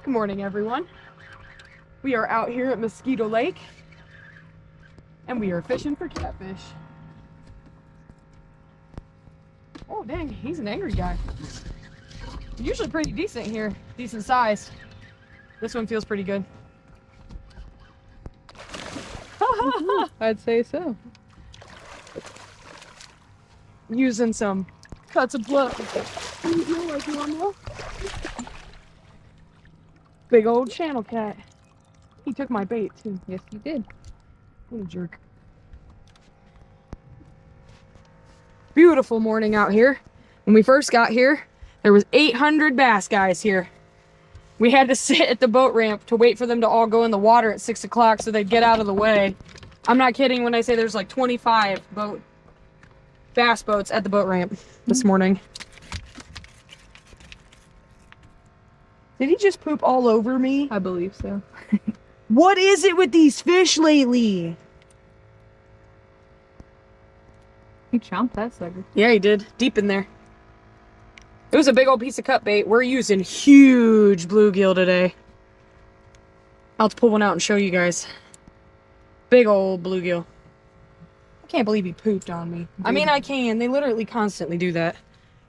Good morning, everyone. We are out here at Mosquito Lake and we are fishing for catfish. Oh dang, he's an angry guy. Usually pretty decent here, decent size. This one feels pretty good. I'd say so. Using some cuts of blood. Like normal. Big old channel cat. He took my bait too. Yes, you did. What a jerk. Beautiful morning out here. When we first got here, there was 800 bass guys here. We had to sit at the boat ramp to wait for them to all go in the water at 6 o'clock so they'd get out of the way. I'm not kidding when I say there's like 25 bass boats at the boat ramp this morning. Did he just poop all over me? I believe so. What is it with these fish lately? He chomped that sucker. Yeah, he did. Deep in there. It was a big old piece of cut bait. We're using huge bluegill today. I'll have to pull one out and show you guys. Big old bluegill. I can't believe he pooped on me. I mean, I can. They literally constantly do that.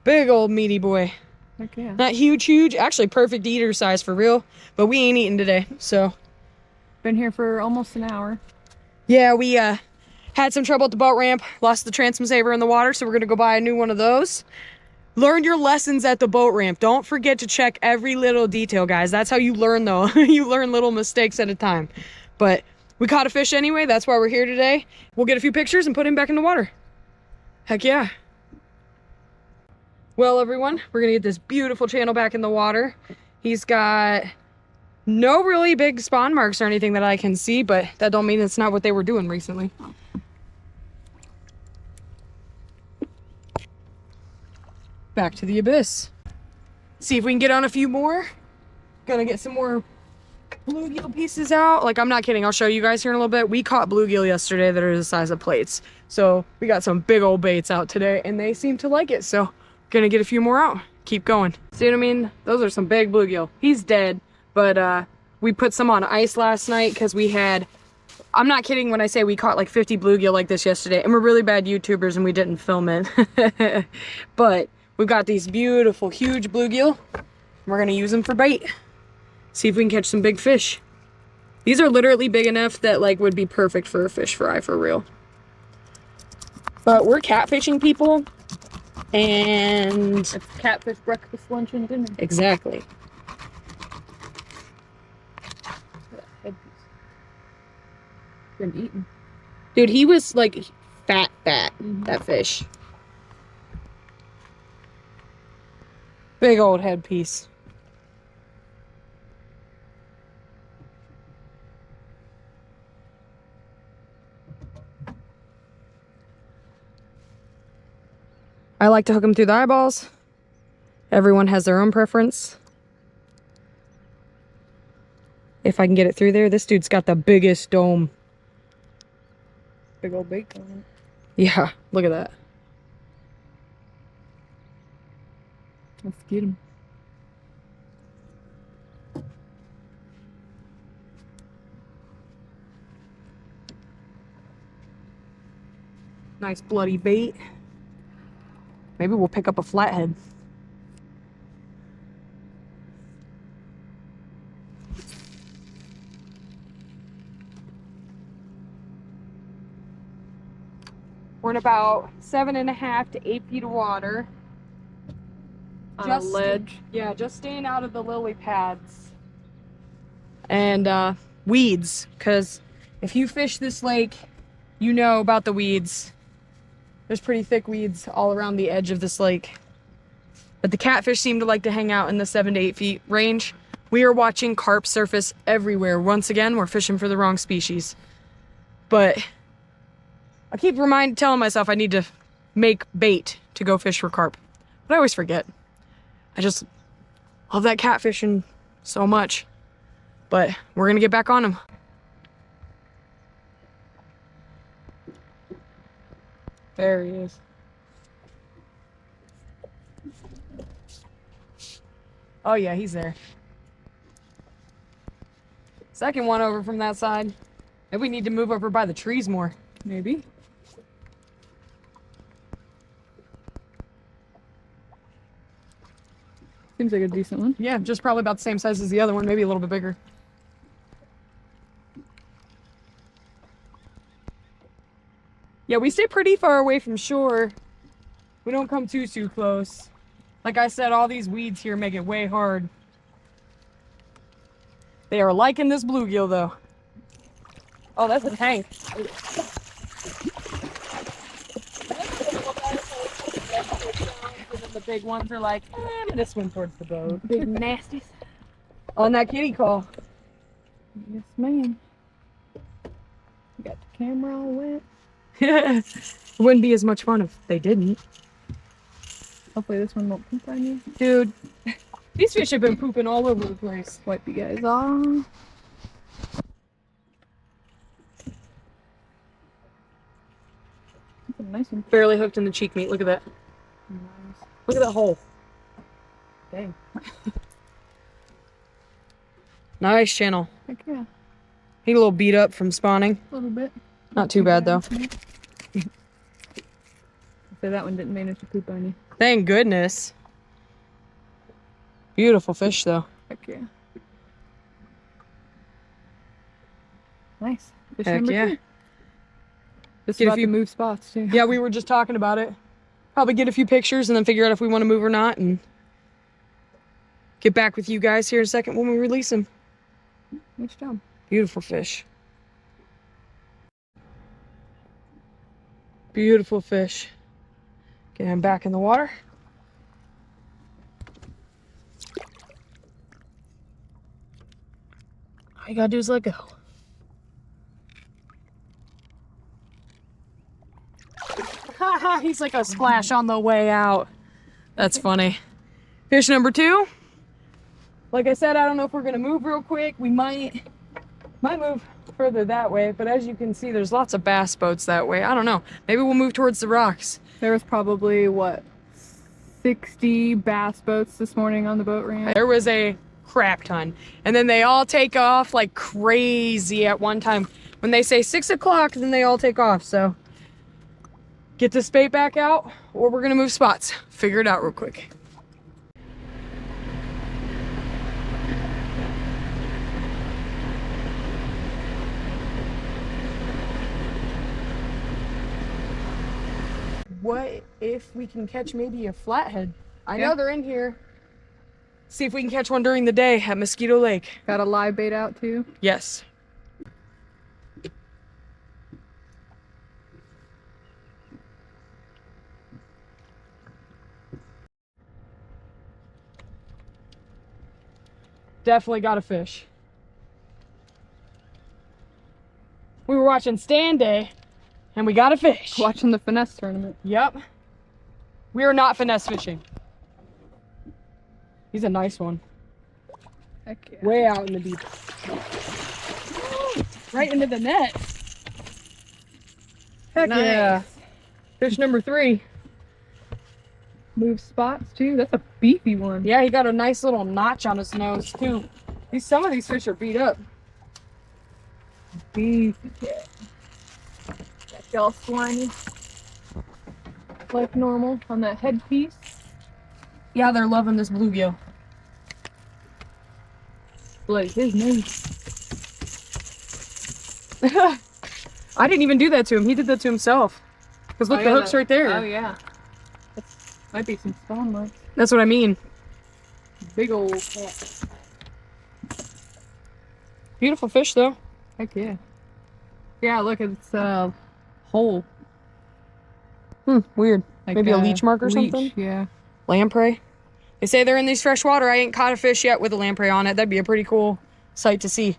Big old meaty boy. Heck yeah. Not huge. Actually, perfect eater size for real. But we ain't eating today, so. Been here for almost an hour. Yeah, we had some trouble at the boat ramp. Lost the transom saver in the water, so we're gonna go buy a new one of those. Learn your lessons at the boat ramp. Don't forget to check every little detail, guys. That's how you learn, though. You learn little mistakes at a time. But we caught a fish anyway. That's why we're here today. We'll get a few pictures and put him back in the water. Heck yeah. Well, everyone, we're gonna get this beautiful channel back in the water. He's got no really big spawn marks or anything that I can see, but that don't mean it's not what they were doing recently. Back to the abyss. See if we can get on a few more. Gonna get some more bluegill pieces out. Like, I'm not kidding. I'll show you guys here in a little bit. We caught bluegill yesterday that are the size of plates. So we got some big old baits out today and they seem to like it. So gonna get a few more out. Keep going. See what I mean? Those are some big bluegill. He's dead, but we put some on ice last night because we had, I'm not kidding when I say we caught like 50 bluegill like this yesterday, and we're really bad YouTubers and we didn't film it. But we've got these beautiful, huge bluegill. We're gonna use them for bait. See if we can catch some big fish. These are literally big enough that like would be perfect for a fish fry for real. But we're catfishing people, and It's catfish breakfast, lunch, and dinner. exactly. Headpiece. Been eaten. Dude, he was like fat, that fish. Big old headpiece. I like to hook them through the eyeballs. Everyone has their own preference. If I can get it through there. This dude's got the biggest dome. Big old bait on it. Yeah, look at that. Let's get him. Nice bloody bait. Maybe we'll pick up a flathead. We're in about 7.5 to 8 feet of water. On a ledge. Yeah, just staying out of the lily pads. And weeds, because if you fish this lake, you know about the weeds. There's pretty thick weeds all around the edge of this lake. But the catfish seem to like to hang out in the 7 to 8 feet range. We are watching carp surface everywhere. Once again, we're fishing for the wrong species. But I keep telling myself I need to make bait to go fish for carp. But I always forget. I just love that catfishing so much. But we're gonna get back on them. There he is. Oh yeah, he's there. Second one over from that side. Maybe we need to move over by the trees more. Maybe. Seems like a decent one. Yeah, just probably about the same size as the other one, maybe a little bit bigger. Yeah, we stay pretty far away from shore. We don't come too close. Like I said, all these weeds here make it way hard. They are liking this bluegill though. Oh, that's a tank. The big ones are like, I'm gonna swim towards the boat. Big nasties. On that kitty call. Yes, ma'am. You got the camera all wet. It wouldn't be as much fun if they didn't. Hopefully this one won't poop on you. Dude, these fish have been pooping all over the place. Wipe you guys off. That's a nice one. Barely hooked in the cheek meat. Look at that. Nice. Look at that hole. Dang. Nice channel. Heck yeah. He a little beat up from spawning. A little bit. Not too bad though. So that one didn't manage to poop on you. Thank goodness. Beautiful fish though. Heck yeah. Nice. Fish Heck number yeah. 2. Just Get a about few- to move spots too. Yeah, we were just talking about it. Probably get a few pictures and then figure out if we want to move or not and get back with you guys here in a second when we release them. Nice job. Beautiful fish. Beautiful fish. Get him back in the water. All you gotta do is let go. He's like a splash on the way out. That's funny. Fish number 2. Like I said, I don't know if we're gonna move real quick. We might move further that way, but as you can see, there's lots of bass boats that way. I don't know. Maybe we'll move towards the rocks. There was probably, what, 60 bass boats this morning on the boat ramp? There was a crap ton. And then they all take off like crazy at one time. When they say 6 o'clock, then they all take off. So get this bait back out or we're gonna move spots. Figure it out real quick. What if we can catch maybe a flathead? I know they're in here. See if we can catch one during the day at Mosquito Lake. Got a live bait out too? Yes. Definitely got a fish. We were watching Stand Day and we got a fish. Watching the finesse tournament. Yep. We are not finesse fishing. He's a nice one. Heck yeah. Way out in the deep. Right into the net. Heck Nice. yeah. Fish number 3. Move spots too? That's a beefy one. Yeah, he got a nice little notch on his nose too. Some of these fish are beat up. Beefy cat. That's all slimy. Like normal on that headpiece. Yeah, they're loving this bluegill. Like his nose. I didn't even do that to him. He did that to himself. Because look, the hook's right there. Oh yeah. That's, might be some spawn marks. That's what I mean. Big old cat. Beautiful fish though. Heck yeah. Yeah, look, it's a hole. Weird. Like Maybe a leech mark or leech, something? yeah. Lamprey. They say they're in these fresh water. I ain't caught a fish yet with a lamprey on it. That'd be a pretty cool sight to see.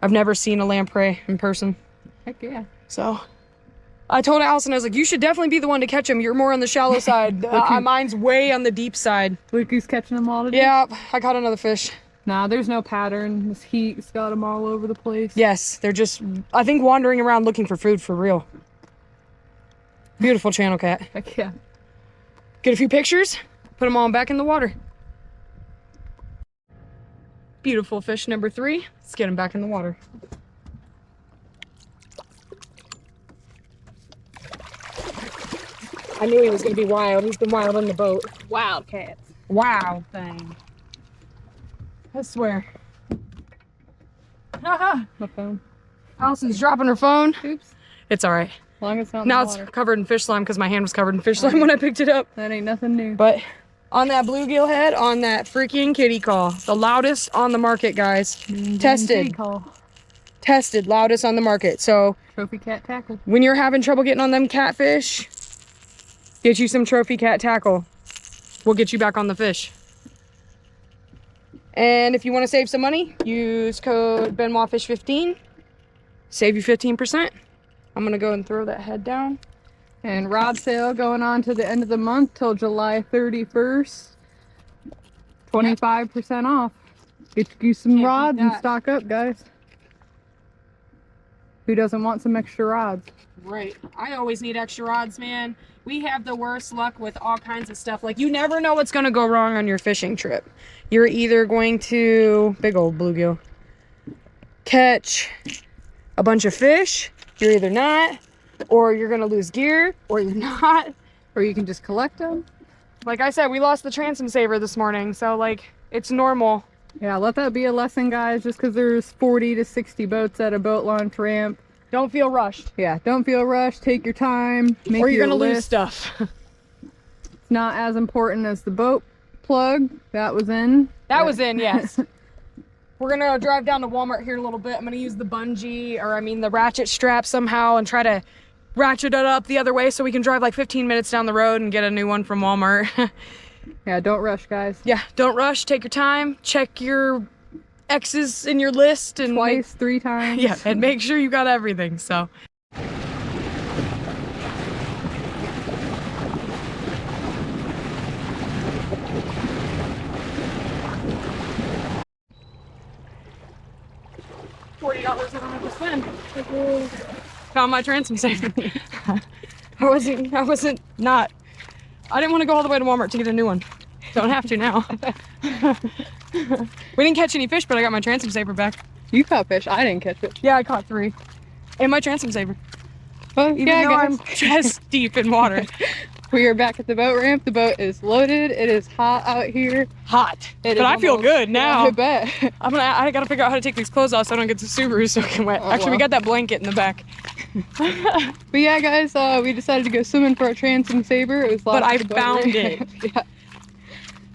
I've never seen a lamprey in person. Heck yeah. So I told Allison, I was like, you should definitely be the one to catch them. You're more on the shallow side. Mine's way on the deep side. Look who's catching them all today. Yeah, I caught another fish. Nah, there's no pattern. This heat's got them all over the place. Yes, they're just, I think, wandering around looking for food for real. Beautiful channel cat. Heck yeah. Get a few pictures, put them all back in the water. Beautiful fish number 3. Let's get him back in the water. I knew he was going to be wild. He's been wild on the boat. Wildcats. Wow thing. I swear. My phone. Allison's dropping her phone. Oops. It's all right. As long as it's not in Now the it's water. covered in fish slime because my hand was covered in fish slime when I picked it up. That ain't nothing new. But on that bluegill head, on that freaking kitty call, the loudest on the market, guys. Tested. Call. Tested, loudest on the market. So Trophy cat tackle. when you're having trouble getting on them catfish, get you some trophy cat tackle. We'll get you back on the fish. And if you want to save some money, use code BenoitFish15. Save you 15%. I'm gonna go and throw that head down. And rod sale going on to the end of the month till July 31st. 25% off. Get you some Can't beat rods and that. stock up, guys. Who doesn't want some extra rods? Right. I always need extra rods, man. We have the worst luck with all kinds of stuff. Like, you never know what's gonna go wrong on your fishing trip. You're either going to, big old bluegill, catch a bunch of fish, you're either not, or you're gonna lose gear, or you're not. Or you can just collect them. Like I said, we lost the transom saver this morning, so like, it's normal. Yeah, let that be a lesson, guys. Just because there's 40 to 60 boats at a boat launch ramp. Don't feel rushed. Yeah, don't feel rushed. Take your time. Make Or you're your gonna lose list. stuff. It's not as important as the boat plug. That was in. That was in, yes. We're gonna drive down to Walmart here in a little bit. I'm gonna use the bungee, or I mean the ratchet strap somehow, and try to ratchet it up the other way so we can drive like 15 minutes down the road and get a new one from Walmart. Yeah, don't rush, guys. Yeah, don't rush, take your time, check your X's in your list and Twice, 3 times. yeah, and make sure you got everything, so. $40 I don't have to spend. Found my transom saver. I didn't want to go all the way to Walmart to get a new one. Don't have to now. We didn't catch any fish, but I got my transom saver back. You caught fish. I didn't catch it. Yeah, I caught 3. And my transom saver. Well, Even yeah, though guys. I'm chest deep in water. We are back at the boat ramp. The boat is loaded. It is hot out here. Hot. It But is I feel almost- good now. Yeah, I bet. I gotta figure out how to take these clothes off so I don't get the Subaru soaking wet. Oh, Actually, we well. got that blanket in the back. But yeah, guys, we decided to go swimming for our transom saber. It was But lost I at the boat found ramp. Yeah.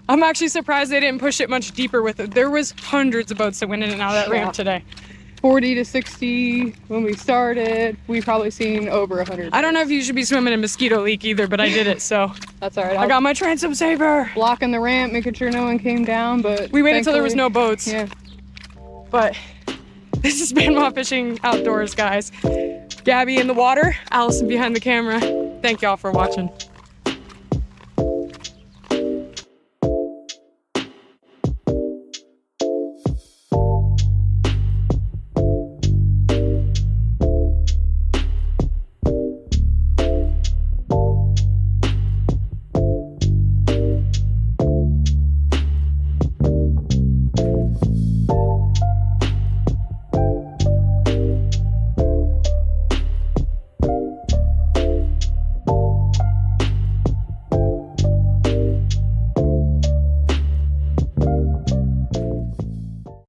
I'm actually surprised they didn't push it much deeper with it. There was hundreds of boats that went in and out of that Yeah. ramp today. 40 to 60 when we started. We probably seen over 100. I don't know if you should be swimming in Mosquito Lake either, but I did it, so. That's all right. I got my transom saver. blocking the ramp, making sure no one came down, but We waited until there was no thankfully- boats. Yeah. But this has been Benoit Fishing Outdoors, guys. Gabby in the water, Allison behind the camera. Thank y'all for watching.